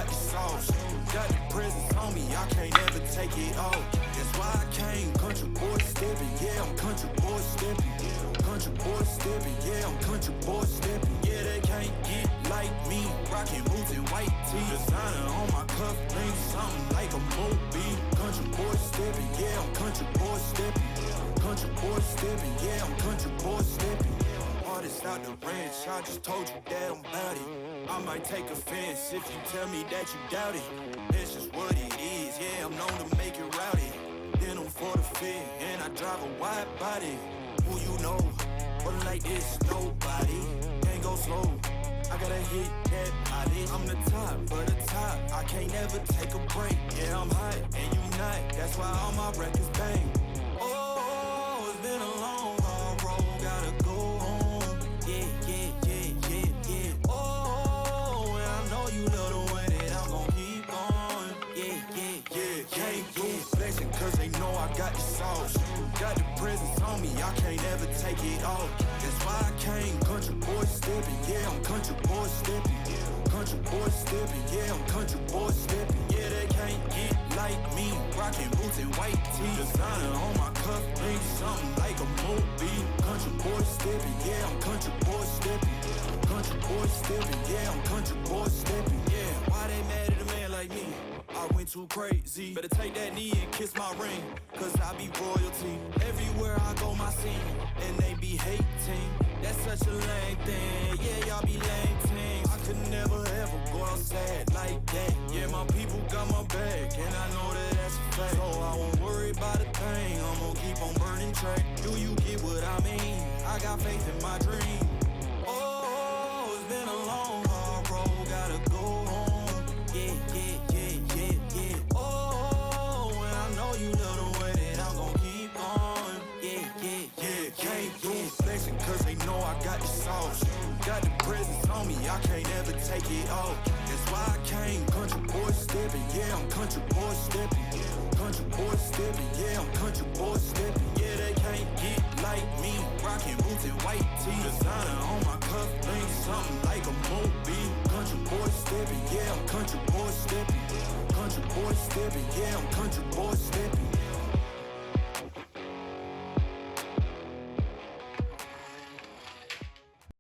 got the sauce. Got the presents on me, I can't ever take it off. That's why I came country boy stepping, yeah, I'm country boy stepping. Country boy stepping, yeah, I'm country boy stepping. Yeah, they can't get like me, rocking boots and white tee. Designer on my cuff link, something like a movie. Country boy stepping, yeah, I'm country boy stepping. Country boy stepping, yeah, I'm country boy stepping. Artist out the ranch, I just told you that I'm bout it. I might take offense if you tell me that you doubt it. It's just what it is, yeah, I'm known to make it rowdy. Then I'm for the fit, and I drive a wide body. Who you know, but like this, nobody. Can't go slow, I gotta hit that body. I'm the top, for the top, I can't never take a break. Yeah, I'm hot, and you not, that's why all my records bang. Oh, it's been a long, hard road, gotta go home. Yeah, yeah, yeah, yeah, yeah. Oh, and I know you love the way that I'm gon' keep going. Yeah, yeah, yeah, can't go flexing, cause they know I got the sauce. Got the presents on me, I can't ever take it off. That's why I came country boy stepping, yeah, I'm country boy stepping. Country boy stepping, yeah, I'm country boy stepping. Yeah, they can't get like me, rocking boots and white tee. Designer on my cuff link, something like a movie. Country boy stepping, yeah, I'm country boy stepping. Country boy stepping, yeah, I'm country boy stepping. Yeah, why they mad at a man like me? I went too crazy. Better take that knee and kiss my ring, cause I be royalty. Everywhere I go, my scene, and they be hating. That's such a lame thing, yeah, y'all be lame things. I could never ever go outside like that. Yeah, my people got my back, and I know that that's a fact. So I won't worry about a thing, I'm gonna keep on burning track. Do you get what I mean? I got faith in my dream. Oh, it's been a long, hard road, gotta go home. Yeah, yeah, yeah, yeah, yeah. Oh, and I know you love the way that I'm gon' keep going. Yeah, yeah, yeah, can't do flexing, cause they know I got the sauce. Got the presents on me, I can't ever take it off. That's why I came country boy stepping, yeah, I'm country boy stepping. Country boy stepping, yeah, I'm country boy stepping. Yeah, they can't get like me, rocking boots and white tee. Designer on my cuff link, something like a movie. Country boy stepping, yeah, I'm country boy stepping. Country boy stepping, yeah, I'm country boy stepping.